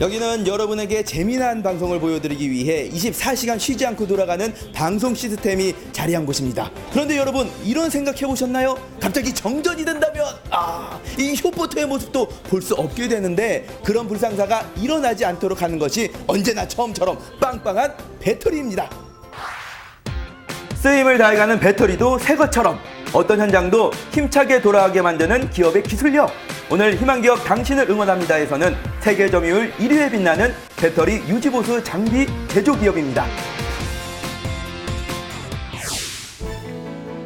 여기는 여러분에게 재미난 방송을 보여드리기 위해 24시간 쉬지 않고 돌아가는 방송 시스템이 자리한 곳입니다. 그런데 여러분, 이런 생각 해보셨나요? 갑자기 정전이 된다면 이 쇼포트의 모습도 볼 수 없게 되는데, 그런 불상사가 일어나지 않도록 하는 것이 언제나 처음처럼 빵빵한 배터리입니다. 쓰임을 다해가는 배터리도 새 것처럼 어떤 현장도 힘차게 돌아가게 만드는 기업의 기술력. 오늘 희망기업 당신을 응원합니다에서는 세계 점유율 1위에 빛나는 배터리 유지보수 장비 제조기업입니다.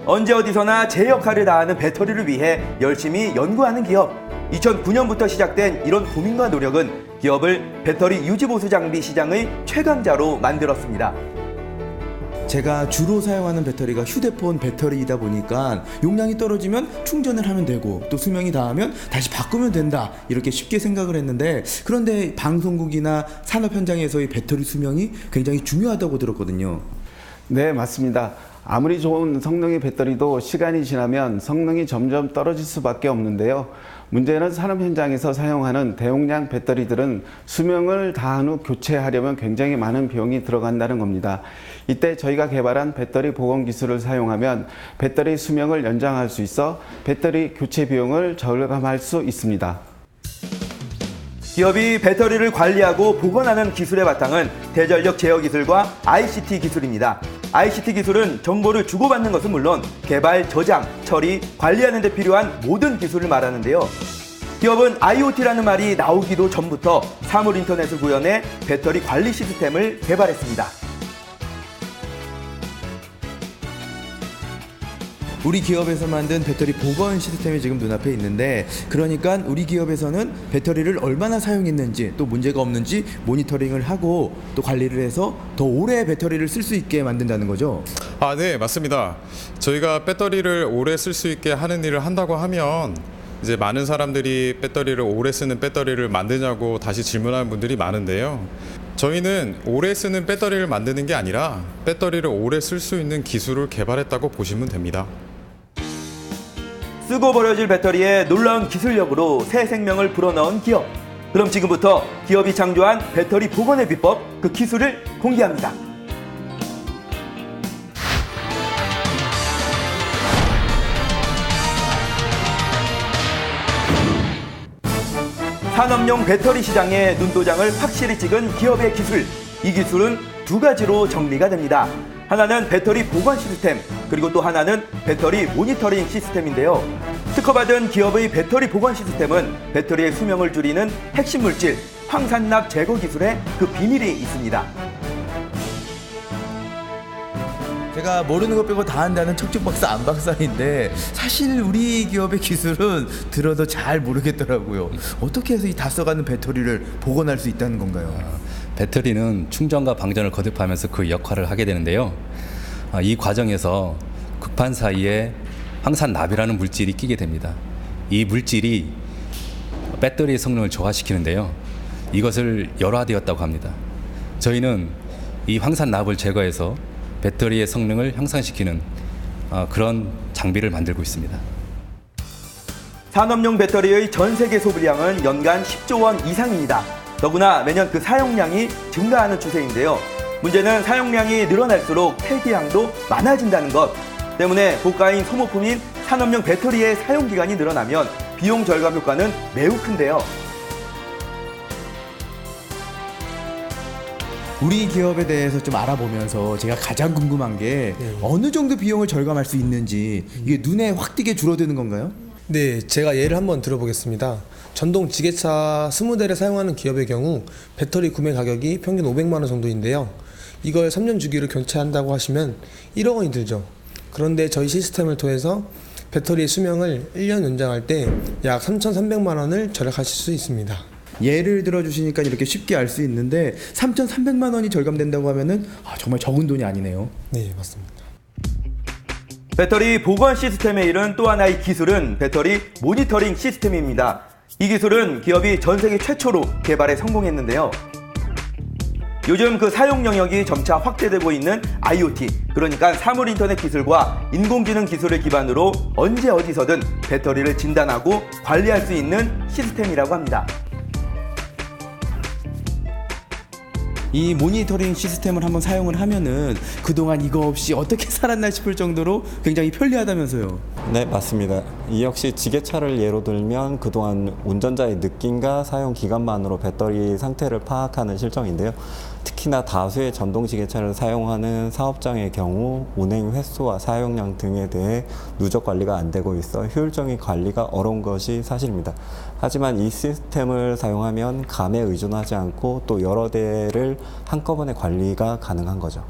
언제 어디서나 제 역할을 다하는 배터리를 위해 열심히 연구하는 기업. 2009년부터 시작된 이런 고민과 노력은 기업을 배터리 유지보수 장비 시장의 최강자로 만들었습니다. 제가 주로 사용하는 배터리가 휴대폰 배터리이다 보니까 용량이 떨어지면 충전을 하면 되고, 또 수명이 다하면 다시 바꾸면 된다, 이렇게 쉽게 생각을 했는데, 그런데 방송국이나 산업 현장에서의 배터리 수명이 굉장히 중요하다고 들었거든요. 네, 맞습니다. 아무리 좋은 성능의 배터리도 시간이 지나면 성능이 점점 떨어질 수밖에 없는데요. 문제는 산업 현장에서 사용하는 대용량 배터리들은 수명을 다한 후 교체하려면 굉장히 많은 비용이 들어간다는 겁니다. 이때 저희가 개발한 배터리 복원 기술을 사용하면 배터리 수명을 연장할 수 있어 배터리 교체 비용을 절감할 수 있습니다. 기업이 배터리를 관리하고 복원하는 기술의 바탕은 대전력 제어 기술과 ICT 기술입니다. ICT 기술은 정보를 주고받는 것은 물론 개발, 저장, 처리, 관리하는 데 필요한 모든 기술을 말하는데요. 기업은 IoT라는 말이 나오기도 전부터 사물 인터넷을 구현해 배터리 관리 시스템을 개발했습니다. 우리 기업에서 만든 배터리 복원 시스템이 지금 눈앞에 있는데, 그러니까 우리 기업에서는 배터리를 얼마나 사용했는지, 또 문제가 없는지 모니터링을 하고 또 관리를 해서 더 오래 배터리를 쓸 수 있게 만든다는 거죠? 네, 맞습니다. 저희가 배터리를 오래 쓸 수 있게 하는 일을 한다고 하면 이제 많은 사람들이 배터리를 오래 쓰는 배터리를 만드냐고 다시 질문하는 분들이 많은데요. 저희는 오래 쓰는 배터리를 만드는 게 아니라 배터리를 오래 쓸 수 있는 기술을 개발했다고 보시면 됩니다. 쓰고 버려질 배터리에 놀라운 기술력으로 새 생명을 불어넣은 기업. 그럼 지금부터 기업이 창조한 배터리 복원의 비법, 그 기술을 공개합니다. 산업용 배터리 시장에 눈도장을 확실히 찍은 기업의 기술. 이 기술은 두 가지로 정리가 됩니다. 하나는 배터리 보관 시스템, 그리고 또 하나는 배터리 모니터링 시스템인데요. 특허받은 기업의 배터리 보관 시스템은 배터리의 수명을 줄이는 핵심 물질, 황산납 제거 기술에 그 비밀이 있습니다. 제가 모르는 것 빼고 다 한다는 척추 박사 안 박사인데, 사실 우리 기업의 기술은 들어도 잘 모르겠더라고요. 어떻게 해서 이 다 써가는 배터리를 복원할 수 있다는 건가요? 배터리는 충전과 방전을 거듭하면서 그 역할을 하게 되는데요. 이 과정에서 극판 사이에 황산납이라는 물질이 끼게 됩니다. 이 물질이 배터리의 성능을 저하시키는데요. 이것을 열화되었다고 합니다. 저희는 이 황산납을 제거해서 배터리의 성능을 향상시키는 그런 장비를 만들고 있습니다. 산업용 배터리의 전 세계 소비량은 연간 10조 원 이상입니다. 더구나 매년 그 사용량이 증가하는 추세인데요. 문제는 사용량이 늘어날수록 폐기량도 많아진다는 것 때문에 고가인 소모품인 산업용 배터리의 사용기간이 늘어나면 비용 절감 효과는 매우 큰데요. 우리 기업에 대해서 좀 알아보면서 제가 가장 궁금한 게 어느 정도 비용을 절감할 수 있는지, 이게 눈에 확 띄게 줄어드는 건가요? 네, 제가 예를 한번 들어보겠습니다. 전동 지게차 20대를 사용하는 기업의 경우 배터리 구매 가격이 평균 500만 원 정도인데요. 이걸 3년 주기로 교체한다고 하시면 1억 원이 들죠. 그런데 저희 시스템을 통해서 배터리의 수명을 1년 연장할 때 약 3,300만 원을 절약하실 수 있습니다. 예를 들어주시니까 이렇게 쉽게 알 수 있는데 3,300만 원이 절감된다고 하면은 정말 적은 돈이 아니네요. 네, 맞습니다. 배터리 보관 시스템에 이른 또 하나의 기술은 배터리 모니터링 시스템입니다. 이 기술은 기업이 전 세계 최초로 개발에 성공했는데요. 요즘 그 사용 영역이 점차 확대되고 있는 IoT, 그러니까 사물 인터넷 기술과 인공지능 기술을 기반으로 언제 어디서든 배터리를 진단하고 관리할 수 있는 시스템이라고 합니다. 이 모니터링 시스템을 한번 사용을 하면은 그동안 이거 없이 어떻게 살았나 싶을 정도로 굉장히 편리하다면서요. 네, 맞습니다. 이 역시 지게차를 예로 들면 그동안 운전자의 느낌과 사용 기간만으로 배터리 상태를 파악하는 실정인데요. 특히나 다수의 전동지게차를 사용하는 사업장의 경우 운행 횟수와 사용량 등에 대해 누적 관리가 안 되고 있어 효율적인 관리가 어려운 것이 사실입니다. 하지만 이 시스템을 사용하면 감에 의존하지 않고 또 여러 대를 한꺼번에 관리가 가능한 거죠.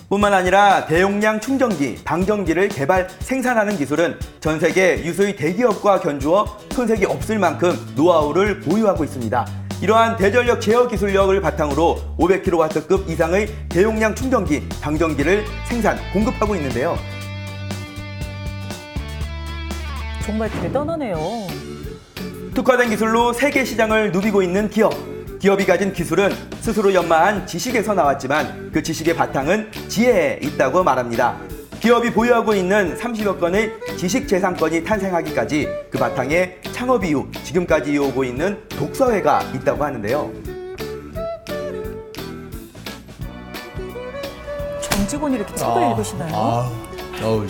뿐만 아니라 대용량 충전기, 방전기를 개발, 생산하는 기술은 전 세계 유수의 대기업과 견주어 손색이 없을 만큼 노하우를 보유하고 있습니다. 이러한 대전력 제어 기술력을 바탕으로 500kW급 이상의 대용량 충전기, 방전기를 생산, 공급하고 있는데요. 정말 대단하네요. 특화된 기술로 세계 시장을 누비고 있는 기업. 기업이 가진 기술은 스스로 연마한 지식에서 나왔지만 그 지식의 바탕은 지혜에 있다고 말합니다. 기업이 보유하고 있는 30여 건의 지식재산권이 탄생하기까지 그 바탕에 창업 이후 지금까지 이어오고 있는 독서회가 있다고 하는데요. 전 직원이 이렇게 책을 읽으시나요?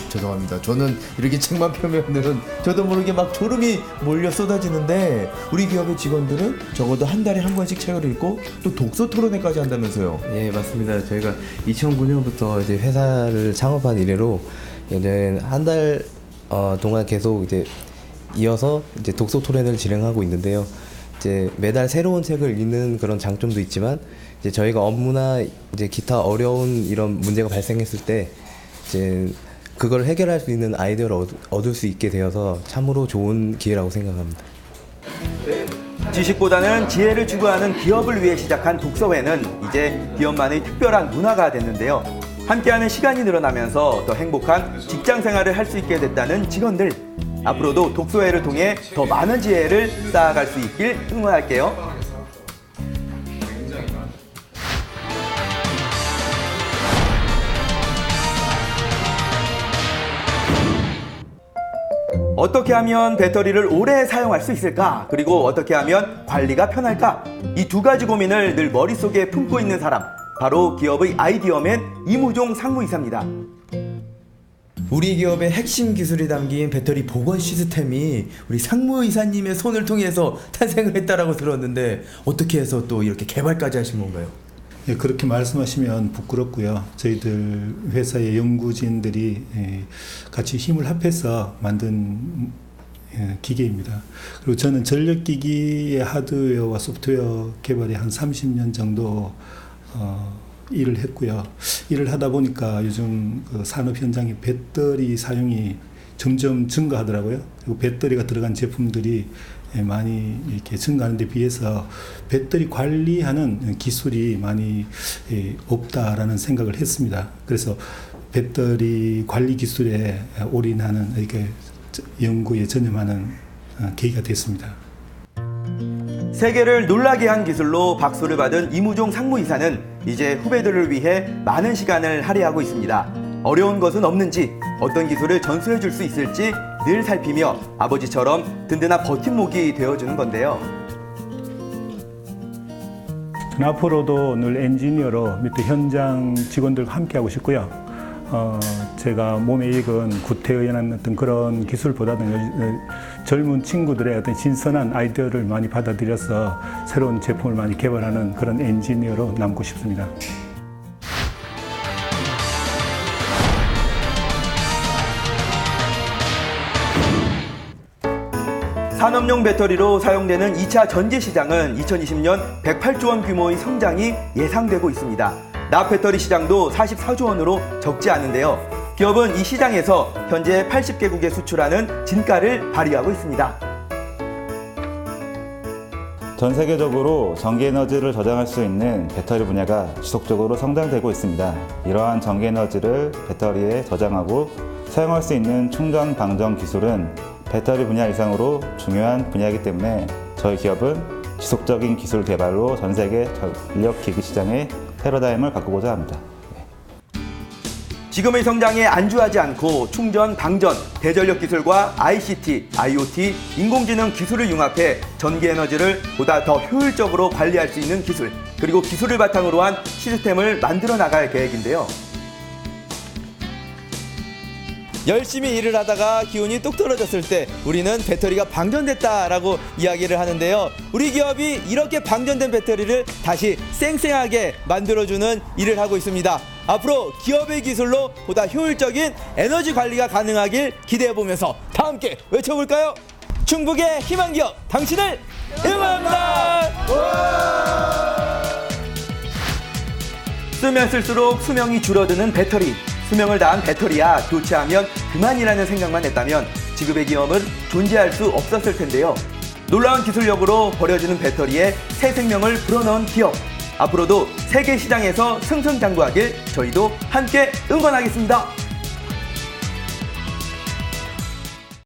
죄송합니다. 저는 이렇게 책만 펴면은 저도 모르게 막 졸음이 몰려 쏟아지는데 우리 기업의 직원들은 적어도 한 달에 한 권씩 책을 읽고 또 독서 토론회까지 한다면서요. 예, 맞습니다. 저희가 2009년부터 이제 회사를 창업한 이래로 이제 한 달 동안 계속 이제 이어서 이제 독서 토론회를 진행하고 있는데요. 이제 매달 새로운 책을 읽는 그런 장점도 있지만 이제 저희가 업무나 이제 기타 어려운 이런 문제가 발생했을 때 이제 그걸 해결할 수 있는 아이디어를 얻을 수 있게 되어서 참으로 좋은 기회라고 생각합니다. 지식보다는 지혜를 추구하는 기업을 위해 시작한 독서회는 이제 기업만의 특별한 문화가 됐는데요. 함께하는 시간이 늘어나면서 더 행복한 직장 생활을 할 수 있게 됐다는 직원들. 앞으로도 독서회를 통해 더 많은 지혜를 쌓아갈 수 있길 응원할게요. 어떻게 하면 배터리를 오래 사용할 수 있을까? 그리고 어떻게 하면 관리가 편할까? 이 두 가지 고민을 늘 머릿속에 품고 있는 사람, 바로 기업의 아이디어맨 이무종 상무이사입니다. 우리 기업의 핵심 기술이 담긴 배터리 보건 시스템이 우리 상무이사님의 손을 통해서 탄생을 했다라고 들었는데 어떻게 해서 또 이렇게 개발까지 하신 건가요? 예, 그렇게 말씀하시면 부끄럽고요. 저희들 회사의 연구진들이 같이 힘을 합해서 만든 기계입니다. 그리고 저는 전력기기의 하드웨어와 소프트웨어 개발에 한 30년 정도 일을 했고요. 일을 하다 보니까 요즘 그 산업 현장의 배터리 사용이 점점 증가하더라고요. 그리고 배터리가 들어간 제품들이 많이 이렇게 증가하는 데 비해서 배터리 관리하는 기술이 많이 없다라는 생각을 했습니다. 그래서 배터리 관리 기술에 올인하는 이렇게 연구에 전념하는 계기가 됐습니다. 세계를 놀라게 한 기술로 박수를 받은 이무종 상무이사는 이제 후배들을 위해 많은 시간을 할애하고 있습니다. 어려운 것은 없는지, 어떤 기술을 전수해 줄 수 있을지 늘 살피며 아버지처럼 든든한 버팀목이 되어주는 건데요. 저는 앞으로도 늘 엔지니어로 밑에 현장 직원들과 함께 하고 싶고요. 제가 몸에 익은 구태의연한 어떤 그런 기술보다는 젊은 친구들의 어떤 신선한 아이디어를 많이 받아들여서 새로운 제품을 많이 개발하는 그런 엔지니어로 남고 싶습니다. 산업용 배터리로 사용되는 2차 전지 시장은 2020년 108조 원 규모의 성장이 예상되고 있습니다. 납 배터리 시장도 44조 원으로 적지 않은데요. 기업은 이 시장에서 현재 80개국에 수출하는 진가를 발휘하고 있습니다. 전 세계적으로 전기에너지를 저장할 수 있는 배터리 분야가 지속적으로 성장되고 있습니다. 이러한 전기에너지를 배터리에 저장하고 사용할 수 있는 충전 방전 기술은 배터리 분야 이상으로 중요한 분야이기 때문에 저희 기업은 지속적인 기술 개발로 전 세계 전력 기기 시장의 패러다임을 바꾸고자 합니다. 지금의 성장에 안주하지 않고 충전, 방전, 대전력 기술과 ICT, IoT, 인공지능 기술을 융합해 전기에너지를 보다 더 효율적으로 관리할 수 있는 기술, 그리고 기술을 바탕으로 한 시스템을 만들어 나갈 계획인데요. 열심히 일을 하다가 기운이 뚝 떨어졌을 때 우리는 배터리가 방전됐다라고 이야기를 하는데요. 우리 기업이 이렇게 방전된 배터리를 다시 쌩쌩하게 만들어주는 일을 하고 있습니다. 앞으로 기업의 기술로 보다 효율적인 에너지 관리가 가능하길 기대해보면서 다 함께 외쳐볼까요? 충북의 희망기업, 당신을 응원합니다! 쓰면 쓸수록 수명이 줄어드는 배터리. 수명을 다한 배터리야 교체하면 그만이라는 생각만 했다면 지금의 기업은 존재할 수 없었을 텐데요. 놀라운 기술력으로 버려지는 배터리에 새 생명을 불어넣은 기업. 앞으로도 세계 시장에서 승승장구하길 저희도 함께 응원하겠습니다.